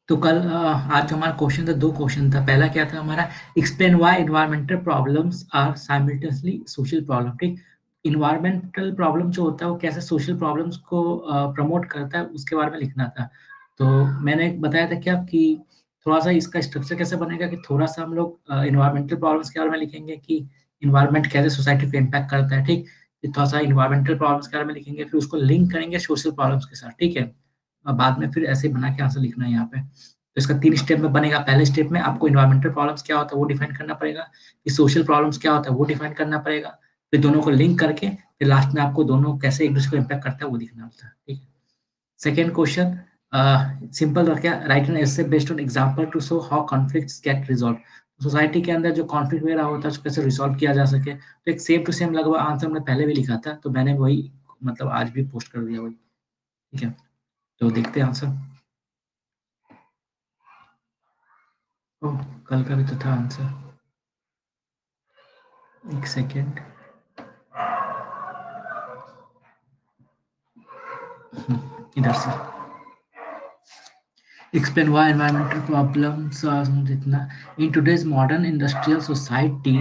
तो कल आज जो हमारा क्वेश्चन था, दो क्वेश्चन था। पहला क्या था हमारा, explain why environmental problems are simultaneously social problem. ठीक, इन्वायरमेंटल प्रॉब्लम जो होता है वो कैसे सोशल प्रॉब्लम्स को प्रमोट करता है, उसके बारे में लिखना था। तो मैंने बताया था क्या कि थोड़ा सा इसका स्ट्रक्चर कैसे बनेगा कि थोड़ा सा हम लोग इन्वायरमेंटल प्रॉब्लम्स के बारे में लिखेंगे कि इन्वायरमेंट कैसे सोसाइटी को इम्पैक्ट करता है। ठीक, फिर थोड़ा सा इन्वायरमेंटल प्रॉब्लम्स के बारे में लिखेंगे, फिर उसको लिंक करेंगे सोशल प्रॉब्लम्स के साथ। ठीक है, बाद में फिर ऐसे बना के आंसर लिखना है यहाँ पे। तो इसका 3 स्टेप में बनेगा। पहले स्टेप में आपको एनवायरमेंटल प्रॉब्लम्स क्या होता है वो डिफाइन करना पड़ेगा, कि सोशल प्रॉब्लम्स क्या होता है वो डिफाइन करना पड़ेगा, फिर दोनों को लिंक करके फिर लास्ट में आपको दोनों कैसे एक दूसरे को इम्पैक्ट करता है वो दिखना होता है। ठीक है, सेकेंड क्वेश्चन सिंपल रखा, write an essay based on example to show how conflicts get resolve. Society के अंदर जो कॉन्फ्लिक्ट वगैरह होता है उसको कैसे रिजॉल्व किया जा सके। तो एक सेम टू सेम लगभग आंसर हमने पहले भी लिखा था, तो मैंने वही मतलब आज भी पोस्ट कर दिया वही। ठीक है, तो देखते हैं आंसर। ओह, कल का भी तो था आंसर, एक सेकेंड। इधर से explain why environmental problems are जितना in today's modern industrial society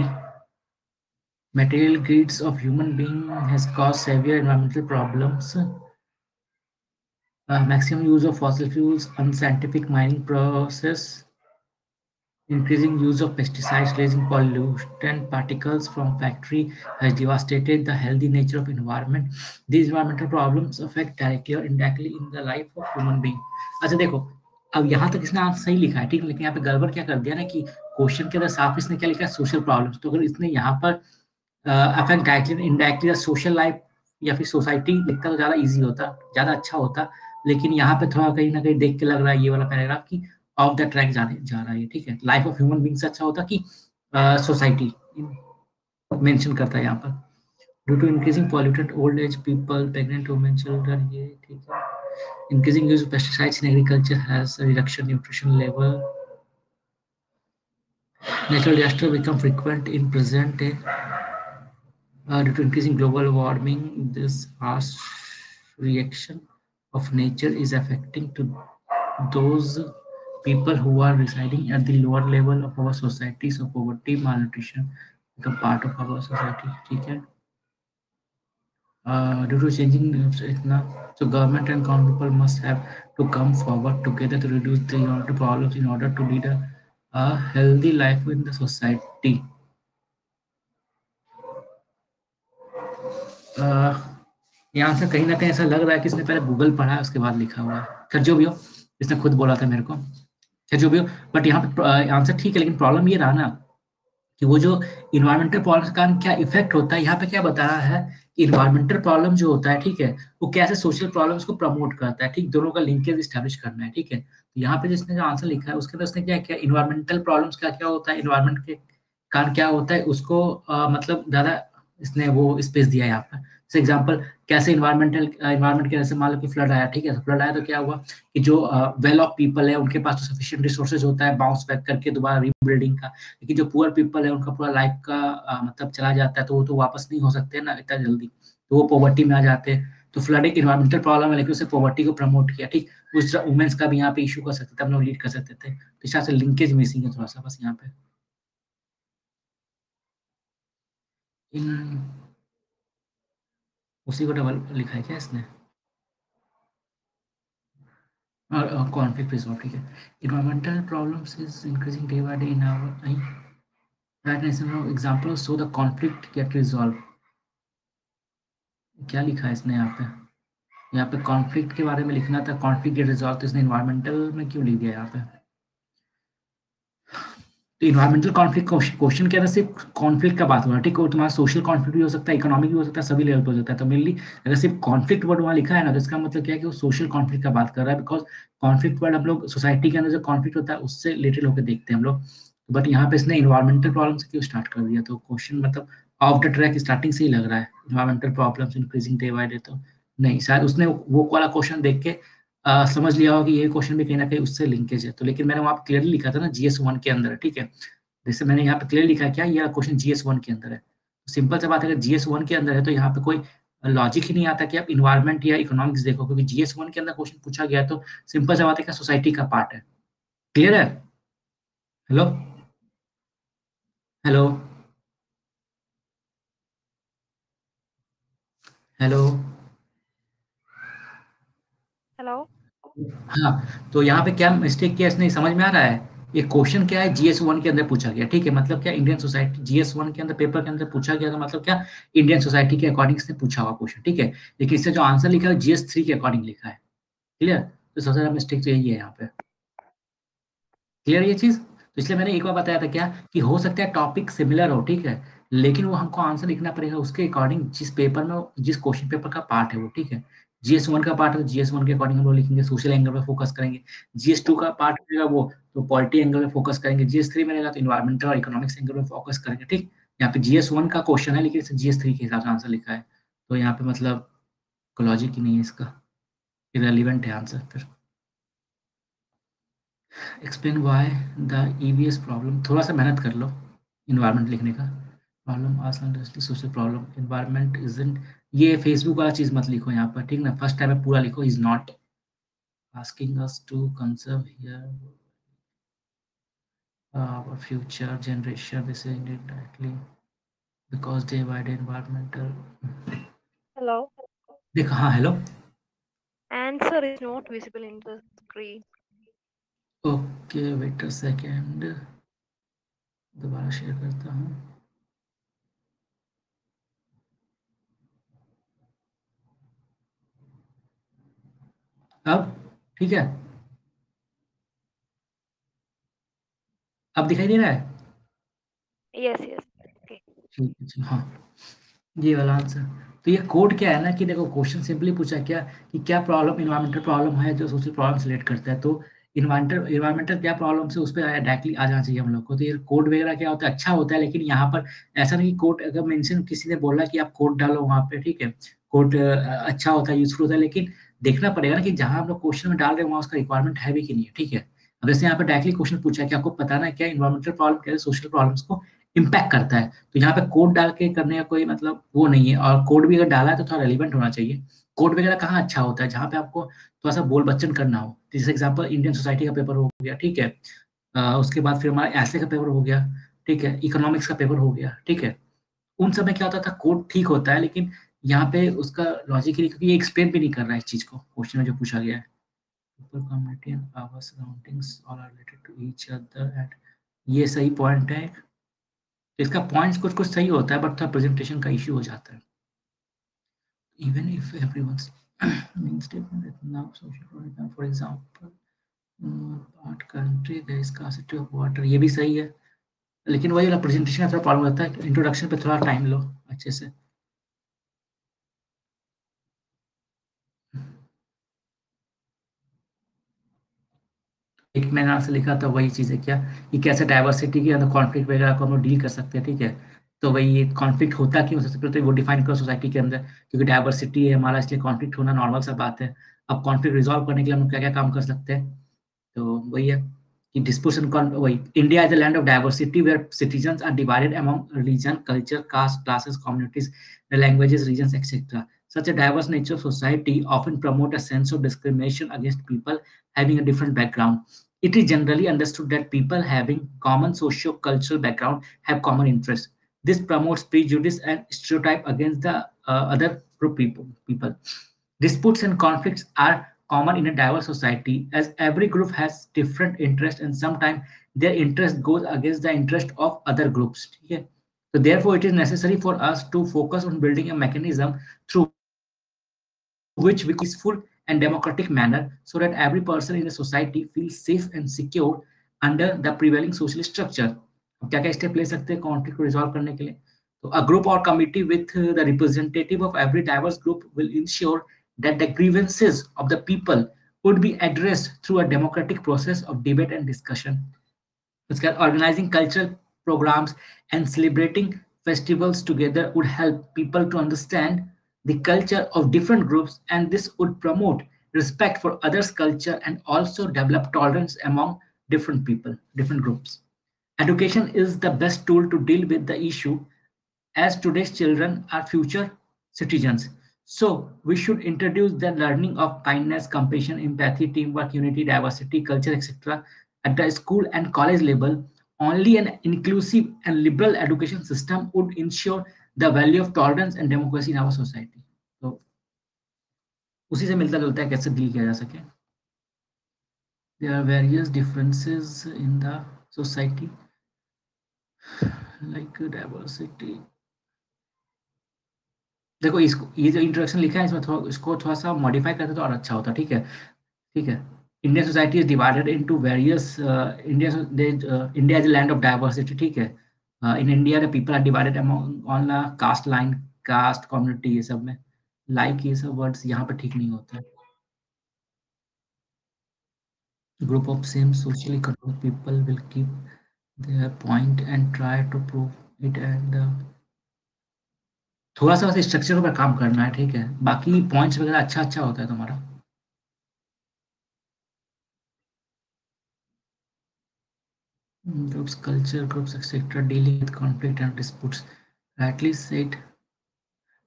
material greeds of human being has caused severe environmental problems. Maximum use of fossil fuels, unscientific mining process, increasing use of pesticides, releasing pollutant particles from factory has devastated the healthy nature of environment. These environmental problems affect directly or indirectly in the life of human being. अच्छा देखो, अब यहाँ तक इसने answer सही लिखा है, ठीक है, लेकिन यहाँ पे गड़बड़ क्या कर दिया ना कि क्वेश्चन के अंदर साफ इसने क्या लिखा है, सोशल प्रॉब्लम्स। तो अगर इसने यहाँ पर affect directly indirectly social life या फिर सोसाइटी लिखता तो ज़्यादा इजी होता, ज़्यादा अच्छा होता। लेकिन यहाँ पे थोड़ा कहीं ना कहीं देख के लग रहा है ये वाला पैराग्राफ कि ऑफ द ट्रैक जाने जा रहा है। ठीक है, लाइफ ऑफ ह्यूमन बींग से अच्छा होता कि सोसाइटी मेंशन करता है यहाँ पर। Due to increasing polluted old age people, pregnant women, children, ये ठीक है। Increasing use of pesticides in agriculture has reduction nutrition level. Natural disasters become frequent in present day due to increasing global warming. This harsh reaction of nature is affecting to those people who are residing at the lower level of our society. So poverty, malnutrition become part of our society. ठीक है, due to changing इतना, so government and common people must have to come forward together to reduce the environmental problems in order to lead a healthy life in the society. यहाँ से कहीं ना कहीं ऐसा लग रहा है कि इसने पहले गूगल पढ़ा है उसके बाद लिखा हुआ है। खैर जो भी हो, इसने खुद बोला था मेरे को। खैर जो भी हो, बट यहाँ पे आंसर ठीक है, लेकिन प्रॉब्लम ये रहा ना कि वो जो इन्वायरमेंटल प्रॉब्लम का क्या इफेक्ट होता है, यहाँ पे क्या बता रहा है कि इन्वायरमेंटल प्रॉब्लम जो होता है, ठीक है, वो कैसे सोशल प्रॉब्लम्स को प्रमोट करता है। ठीक, दोनों का लिंकेज स्टैब्लिश करना है। ठीक है, तो यहाँ पे जिसने जो आंसर लिखा है उसके अंदर उसने क्या किया, इन्वायरमेंटल प्रॉब्लम्स का क्या होता है, इन्वायरमेंट के कारण क्या होता है उसको मतलब ज्यादा इसने वो स्पेस दिया है यहाँ पर। जैसे एग्जाम्पल, कैसे इन्वायरमेंट के, जैसे मान लो कि फ्लड आया, ठीक है, तो फ्लड आया तो क्या हुआ कि जो वेल ऑफ पीपल है उनके पास तो सफिशिएंट रिसोर्सेज होता है बाउंस बैक करके दोबारा रीबिल्डिंग का। लेकिन जो पुअर पीपल है उनका पूरा लाइफ का मतलब चला जाता है, तो वो तो वापस नहीं हो सकते ना इतना जल्दी, तो वो पॉवर्टी में आ जाते हैं। तो फ्लड एक इन्वायरमेंटल प्रॉब्लम है, लेकिन उससे पॉवर्टी को प्रमोट किया। ठीक, उस तरह वुमेन्स का भी यहाँ पे इशू कर सकते थे, हम लोग लीड कर सकते थे। तो इस तरह से लिंकेज मिसिंग है थोड़ा सा बस यहाँ पे। इन उसी को डबल लिखा है क्या इसने, और कॉन्फ्लिक्ट रिजॉल्व। ठीक है, environmental problems is increasing day by day in our write example so the conflict get resolve. क्या लिखा है इसने यहाँ पे, यहाँ पे कॉन्फ्लिक्ट के बारे में लिखना था, कॉन्फ्लिक्ट गेट रिजॉल्व, तो इसने इन्वायरमेंटल में क्यों लिख दिया यहाँ पे। तो इन्वायरमेंटल कॉन्फ्लिक्ट क्वेश्चन के अंदर सिर्फ कॉन्फ्लिक्ट का बात हो रहा है। ठीक है, तुम्हारा सोशल कॉन्फ्लिक्ट भी हो सकता है, इकोनॉमिक भी हो सकता है, सभी लेवल पे हो सकता है। तो मेनली अगर सिर्फ कॉन्फ्लिक्ट वर्ड वहाँ लिखा है ना, तो इसका मतलब क्या है कि वो सोशल कॉन्फ्लिक्ट का बात कर रहा है। बिकॉज कॉन्फ्लिक्ट वर्ड हम लोग सोसाइटी के अंदर जो कॉन्फ्लिक्ट होता है उससे रिलेटेड होकर देखते हैं हम लोग। बट यहाँ पे इसने इन्वायरमेंटल प्रॉब्लम से क्यों स्टार्ट कर दिया, तो क्वेश्चन मतलब ऑफ द ट्रैक स्टार्टिंग से ही लग रहा है। Environmental problems increasing day by day, तो नहीं, शायद उसने वो वाला क्वेश्चन देख के समझ लिया होगा कि ये क्वेश्चन भी कहीं ना कहीं उससे लिंकेज है। तो लेकिन मैंने वहाँ पे क्लियरली लिखा था ना, GS1 के अंदर है। ठीक है, जैसे मैंने यहाँ पे क्लियर लिखा है क्या, ये क्वेश्चन GS1 के अंदर है। सिंपल सा बात है, अगर GS1 के अंदर है तो यहाँ पे कोई लॉजिक ही नहीं आता कि आप इन्वायरमेंट या इकोनॉमिक्स देखो, क्योंकि GS1 के अंदर क्वेश्चन पूछा गया तो सिंपल सा बात है कि सोसाइटी का पार्ट है। क्लियर है? Hello hello hello. हेलो। हाँ, तो यहाँ पे क्या मिस्टेक किया इसने, समझ में आ रहा है? ये क्वेश्चन क्या है, जीएस 1 के अंदर पूछा गया, ठीक है? मतलब क्या, इंडियन सोसाइटी जीएस 1 के अंदर, पेपर के अंदर पूछा गया, तो मतलब क्या, इंडियन सोसाइटी के अकॉर्डिंग इसने पूछा हुआ क्वेश्चन, ठीक है? लेकिन इससे जो आंसर लिखा है जीएस 3 के अकॉर्डिंग लिखा है। क्लियर? तो सबसे ज्यादा मिस्टेक तो यही है यहाँ पे। क्लियर ये चीज़? तो इसलिए मैंने एक बार बताया था क्या, कि हो सकता है टॉपिक सिमिलर हो, ठीक है? लेकिन वो हमको आंसर लिखना पड़ेगा उसके अकॉर्डिंग, जिस पेपर में जिस क्वेश्चन पेपर का पार्ट है वो, ठीक है? जीएस 1 का पार्ट है तो जीएस 1 के अकॉर्डिंग हम लोग लिखेंगे, सोशल एंगल पे फोकस करेंगे। जीएस 2 का पार्ट रहेगा वो, तो पॉलिटी एंगल पे फोकस करेंगे। जीएस 3 में रहेगा तो इन्वायरमेंटल और इकोनॉमिक्स एंगल पे फोकस करेंगे, ठीक? यहाँ पे जीएस 1 का क्वेश्चन है, लेकिन इसे जीएस 3 के हिसाब से आंसर लिखा है। तो यहाँ पे मतलब कोई लॉजिक ही नहीं है इसका, इररिलेवेंट है आंसर फिर। Explain why the EVS problem, थोड़ा सा मेहनत कर लो इन्वायरमेंट लिखने का। प्रॉब्लम आसान सोशल प्रॉब्लम इन्वायरमेंट इजंट, ये फेसबुक वाला चीज मत लिखो यहाँ पर, ठीक ना? फर्स्ट टाइम में पूरा लिखो, is not asking us to conserve here our future generation, this is indirectly because they avoid environmental। Hello. देखो, हाँ hello. Answer is not visible in the screen. Okay wait a second, दोबारा share करता हूँ। अब ठीक है? अब दिखाई दे रहा है? Yes, yes. Okay. ठीक है, चलो, हाँ, ये वाला आंसर। तो ये कोड क्या है ना, कि देखो क्वेश्चन सिंपली पूछा क्या, कि क्या प्रॉब्लम, इन्वायरमेंटल प्रॉब्लम है जो सोशल प्रॉब्लम से रिलेट करता है, तो इन्वायरमेंटल क्या प्रॉब्लम है, उस पे डायरेक्टली आ जाना चाहिए हम लोग को। तो ये कोड वगैरह क्या होता है, अच्छा होता है, लेकिन यहाँ पर ऐसा नहीं कि कोड अगर मेंशन किसी ने बोला कि आप कोड डालो वहाँ पे, ठीक है? कोड अच्छा होता है, यूजफुल होता है, लेकिन देखना पड़ेगा ना कि जहाँ हम लोग क्वेश्चन में डाल रहे हैं वहाँ उसका रिक्वायरमेंट है भी कि नहीं है, ठीक है? अब जैसे यहाँ पे डायरेक्टली क्वेश्चन पूछा है कि आपको पता ना क्या इन्वायरमेंटल प्रॉब्लम कैसे सोशल प्रॉब्लम्स को इम्पैक्ट करता है, तो यहाँ पे कोड डाल के करने का कोई मतलब वो नहीं है, और कोड भी अगर डाला है तो थोड़ा रेलिवेंट होना चाहिए। कोड वगैरह कहाँ अच्छा होता है, जहाँ पे आपको थोड़ा सा बोल बच्चन करना हो, जैसे एग्जाम्पल इंडियन सोसाइटी का पेपर हो गया, ठीक है? उसके बाद फिर हमारा ऐसे का पेपर हो गया, ठीक है? इकोनॉमिक्स का पेपर हो गया, ठीक है? उन सब में क्या होता था, कोड ठीक होता है, लेकिन यहाँ पे उसका लॉजिक ही नहीं, क्योंकि ये एक्सप्लेन भी नहीं कर रहा है इस चीज को, क्वेश्चन में जो पूछा गया है। People, community and our surroundings all are related to each other and ये सही पॉइंट है। इसका पॉइंट्स कुछ कुछ सही होता है, बट थोड़ा प्रेजेंटेशन का इश्यू हो जाता है। Even if everyone's means different now social, for example part country there is scarcity of water, ये भी सही है, लेकिन वही वाला प्रेजेंटेशन का थोड़ा प्रॉब्लम होता है, इंट्रोडक्शन पे थोड़ा टाइम लो अच्छे से। एक मैंने आंसर लिखा था, वही चीज़ है क्या, कि कैसे डाइवर्सिटी के अंदर कॉन्फ्लिक्ट वगैरह को हम लोग डील कर सकते हैं, ठीक है? तो वही ये कॉन्फ्लिक्ट होता क्यों, सबसे पहले तो वो डिफाइन करो सोसाइटी के अंदर, क्योंकि डाइवर्सिटी है हमारा, इसलिए कॉन्फ्लिक्ट होना नॉर्मल सा बात है। अब कॉन्फ्लिक्ट रिजॉल्व करने के लिए हम लोग क्या क्या काम कर सकते हैं, तो वही है कि डिस्पोशन कॉन वही, India is the land of diversity where citizens are divided among religion, culture, caste, classes, communities, languages, regions, etcetera. Such a diverse nature of society often promote a sense of discrimination against people having a different background. It is generally understood that people having common socio-cultural background have common interests. This promotes prejudice and stereotype against the other group people. Disputes and conflicts are common in a diverse society as every group has different interests and sometimes their interest goes against the interest of other groups. Okay? So therefore, it is necessary for us to focus on building a mechanism through which we peaceful and democratic manner so that every person in the society feels safe and secure under the prevailing social structure. अब क्या क्या step ले सकते हैं conflict को resolve करने के लिए? तो a group or committee with the representative of every diverse group will ensure that the grievances of the people would be addressed through a democratic process of debate and discussion. Organizing cultural programs and celebrating festivals together would help people to understand the culture of different groups, and this would promote respect for others' culture and also develop tolerance among different people, different groups. Education is the best tool to deal with the issue as today's children are future citizens. So, we should introduce the learning of kindness, compassion, empathy, teamwork, unity, diversity, culture, etc. at the school and college level, only an inclusive and liberal education system would ensure the value of tolerance and democracy in our society. तो उसी से मिलता जुलता है कैसे deal किया जा सके. There are various differences in the society like diversity. देखो इसको ये जो इंट्रोडक्शन लिखा है इसमें थोड़ा इसको थोड़ा सा मॉडिफाई करते तो और अच्छा होता. ठीक है, ठीक है. Indian society is divided into various India is a land of diversity. ठीक है. In India the people are divided among on the caste line, caste community, ये सब में लाइक ये सब वर्ड्स यहाँ पे ठीक नहीं होते. Group of same socially convert people will keep their point and try to prove it and थोड़ा सा बस स्ट्रक्चर पर काम करना है. ठीक है, बाकी पॉइंट्स वगैरह अच्छा अच्छा होता है तुम्हारा. Groups, culture, groups, etc. Dealing with conflict and disputes. Rightly said.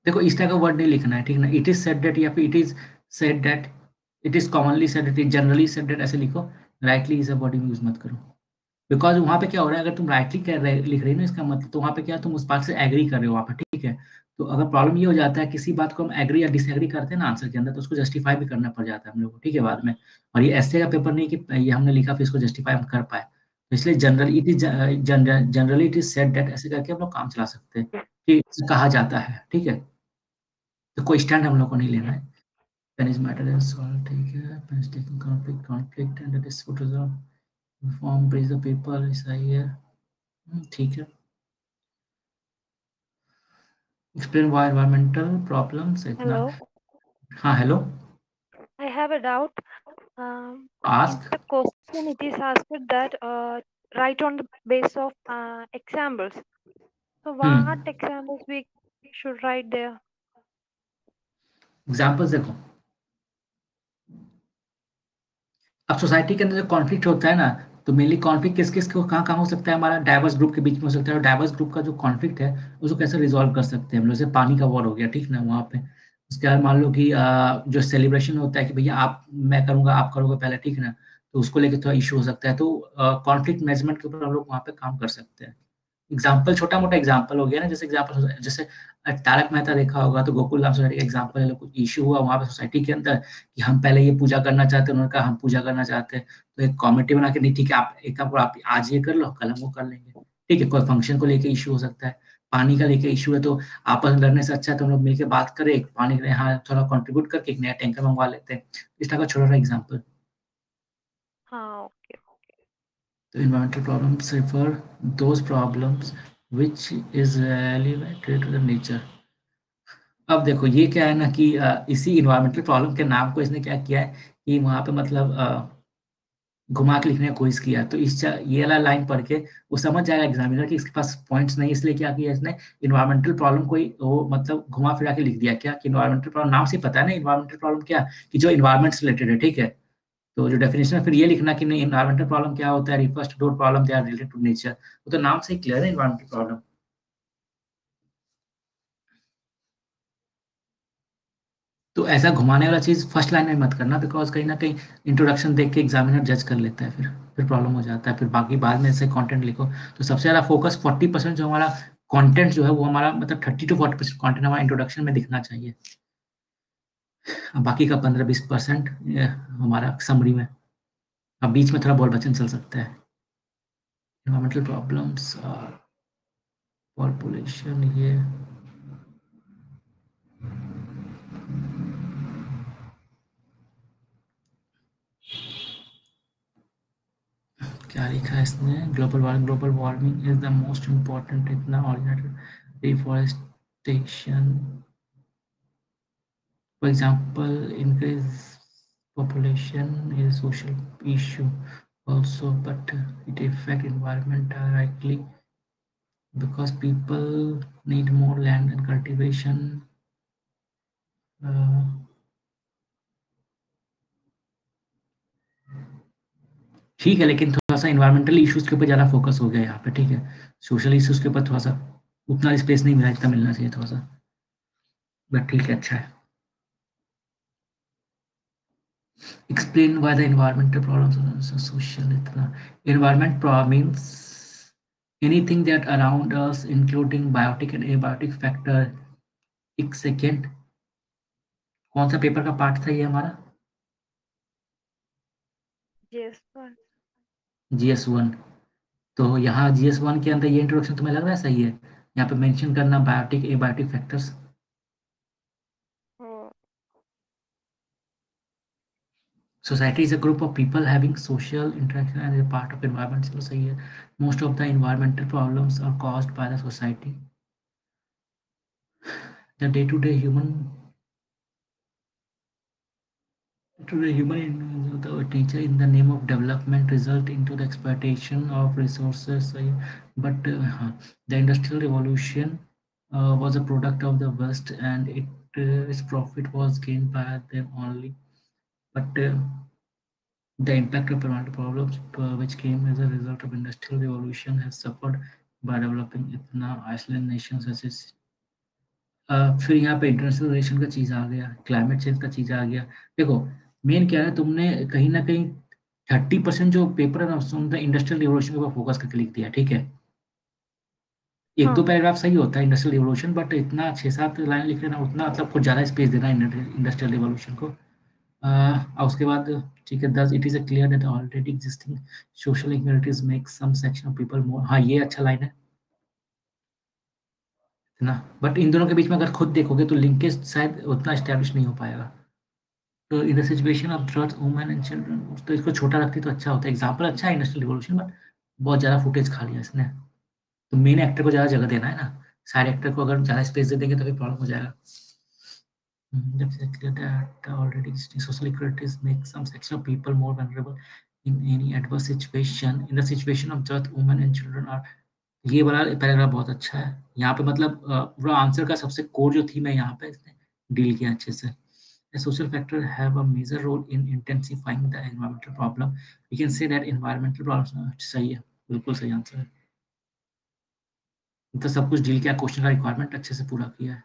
देखो इस तरह का वर्ड नहीं लिखना है. ठीक है ना. इट इज सेड दैट या फिर it is said that, it is commonly said that, it generally said that, ऐसे लिखो. राइटली इस वर्ड यूज मत करो. बिकॉज वहाँ पे क्या हो रहा है, अगर तुम राइटली कर रहे लिख रही हो ना, इसका मतलब तो वहाँ पे क्या तुम उस बात से एग्री कर रहे हो वहाँ पे. ठीक है. तो अगर प्रॉब्लम ये हो जाता है किसी बात को हम एग्री या डिसएग्री करते हैं ना आंसर के अंदर, तो उसको जस्टिफाई भी करना पड़ जाता है हम लोग को. ठीक है, बाद में. और ये ऐसे का पेपर नहीं कि ये हमने लिखा फिर इसको जस्टिफाई हम कर पाए. तो इसलिए generally it is said that, ऐसे करके हम लोग काम चला सकते हैं कि कहा जाता है. ठीक है. तो कोई स्टैंड हम लोग को नहीं लेना है. Pen is matter and solve. ठीक है. Pen is taking conflict and dispute resolve form bridge the people, सही है. ठीक है. एक्सप्लेन व्हाई एनवायरमेंटल प्रॉब्लम्स इतना. Hello, हाँ, hello. I have a doubt. In ask. the question, it is asked that write on the base of examples. So, what examples we should write there? Examples देखो. अब society के अंदर जो conflict होता है ना, तो मेनली कॉन्फ्लिक्ट किस किस को कहाँ कहाँ हो सकता है, हमारा डाइवर्स ग्रुप के बीच में हो सकता है. और डाइवर्स ग्रुप का जो कॉन्फ्लिक्ट है उसको कैसे रिजॉल्व कर सकते हैं हम लोग. जैसे पानी का वॉर हो गया. ठीक ना, वहाँ पे उसके बाद मान लो कि जो सेलिब्रेशन होता है कि भैया आप, मैं करूँगा आप करोगे पहले. ठीक है ना. तो उसको लेके थोड़ा इशू हो सकता है. तो कॉन्फ्लिक्ट मैनेजमेंट के ऊपर हम लोग वहाँ पे काम कर सकते हैं. एग्जाम्पल छोटा मोटा एग्जाम्पल हो गया ना, जैसे एग्जाम्पल जैसे तारक मेहता देखा होगा तो गोकुल राम सोसाइटी का एग्जाम्पल है. कुछ इशू हुआ वहाँ पे सोसाइटी के अंदर कि हम पहले ये पूजा करना चाहते हैं, उन्होंने कहा हम पूजा करना चाहते हैं. तो एक कमेटी बना के, नहीं ठीक है आप एक काम करो, आप आज ये कर लो कल हम वो कर लेंगे. ठीक है. कोई फंक्शन को लेके इशू हो सकता है, पानी का लेके इशू है, तो आपस में लड़ने से अच्छा है तो हम लोग मिलकर बात करें, एक पानी के लिए यहाँ थोड़ा कंट्रीब्यूट करके एक नया टैंकर मंगवा लेते हैं. इस तरह का छोटा सा example. Okay. The environmental problems refer those problems which is relevant to the nature. अब देखो ये क्या है ना कि इसी इन्वायरमेंटल प्रॉब्लम के नाम को इसने क्या किया है कि वहाँ पे मतलब घुमा के लिखने की कोशिश किया. तो ये वाला लाइन पढ़ के वो समझ जाएगा एग्जामिनर कि इसके पास पॉइंट्स नहीं, इसलिए क्या किया इसने, इन्वायरमेंटल प्रॉब्लम कोई वो मतलब घुमा फिरा के लिख दिया. क्या कि इन्वायरमेंटल प्रॉब्लम नाम से ही पता है ना, इन्वायरमेंटल प्रॉब्लम क्या कि जो इन्वायरमेंट से रिलेटेड है. ठीक है. तो जो डेफिनेशन है फिर ये लिखना कि नहीं, एनवायरमेंटल प्रॉब्लम क्या होता है, refers to those problem they are related to nature. वो तो नाम से ही क्लियर है एनवायरमेंटल प्रॉब्लम. तो ऐसा घुमाने वाला चीज फर्स्ट लाइन में मत करना, बिकॉज कहीं ना कहीं इंट्रोडक्शन देख के एग्जामिनर जज कर लेता है, फिर प्रॉब्लम हो जाता है. फिर बाकी बाद में ऐसे कंटेंट लिखो. तो सबसे ज्यादा फोकस 40% जो हमारा कंटेंट जो है वो हमारा मतलब 30 to 40% कंटेंट हमारा इंट्रोडक्शन में दिखना चाहिए. अब बाकी का 15-20% हमारा समरी में. अब बीच में थोड़ा बोल बचन चल सकता है. environmental problems पॉपुलेशन, ये क्या लिखा है इसने, global warming is the most important इतना ऑर्डिनेटेड deforestation. For example increase population is a social issue also, but it affect environment directly because people need more land and cultivation. uh, ठीक है, लेकिन थोड़ा-सा एनवायरमेंटल इश्यूज़ के ऊपर ज़्यादा focus हो गया यहाँ पे. ठीक है. सोशल इश्यूज़ के ऊपर थोड़ा-सा उतना स्पेस नहीं मिला जितना मिलना चाहिए थोड़ा-सा. बट ठीक है, अच्छा है. Explain why the environmental problems are so social. इतना environment problem means anything that around us, including biotic and abiotic factor. एक सेकेंड, कौन सा पेपर का पार्ट था ये हमारा? GS1। GS1। तो यहाँ GS1 के अंदर ये इंट्रोडक्शन तुम्हें लग रहा है सही है? यहाँ पे मेंशन करना biotic abiotic factors. Oh, Society is a group of people having social interaction and a part of environment. चलो सही है। Most of the environmental problems are caused by the society. The day-to-day human the nature in the name of development result into the exploitation of resources. सही है। But हाँ, the industrial revolution was a product of the West and its profit was gained by them only. But the impact of environmental problems which came as a result of industrial revolution has suffered by developing इतना island nations such as फिर यहाँ पे international relation का चीज़ आ गया, climate change का चीज़ आ गया। देखो, main क्या है, तुमने कहीं न कहीं 30% जो पेपर है ना उसमें इंडस्ट्रियल रिवॉल्यूशन के ऊपर फोकस करके लिख दिया, ठीक है? 1-2 हाँ। पैराग्राफ सही होता है इंडस्ट्रियल रिवॉल्यूशन, बट इतना 6-7 लाइन लिख लेना उतना मतलब कुछ ज़्यादा स्पेस देना इंडस्ट्रियल रिवॉल्यूशन को। और उसके बाद ठीक है, thus it is clear that already existing social inequalities make some section of people more। हाँ, ये अच्छा लाइन है ना? बट इन दोनों के बीच में अगर खुद देखोगे तो लिंकेज शायद उतना एस्टैब्लिश नहीं हो पाएगा। तो in the situation of drugs, women and children, तो इसको छोटा रखती तो अच्छा होता है। एग्जाम्पल अच्छा है इंडस्ट्रियल रिवॉल्यूशन, बट बहुत ज़्यादा फुटेज खा लिया इसने। तो मेन एक्टर को ज़्यादा जगह देना है ना, साइड एक्टर को अगर ज़्यादा स्पेस दे देंगे तो फिर प्रॉब्लम हो जाएगा। That's clear that already existing social inequalities make some section of people more vulnerable in any adverse situation. In the situation of death, women and children are। ये वाला पैराग्राफ बहुत अच्छा है। यहाँ पे मतलब पूरा आंसर का सबसे कोर जो थीम है यहाँ पे इसने डील किया अच्छे से। The social factor have a major role in intensifying the environmental problem. We can say that environmental problems सही है, बिल्कुल सही आंसर है। तो सब कुछ डील किया, क्वेश्चन का रिक्वायरमेंट अच्छे से पूरा किया है।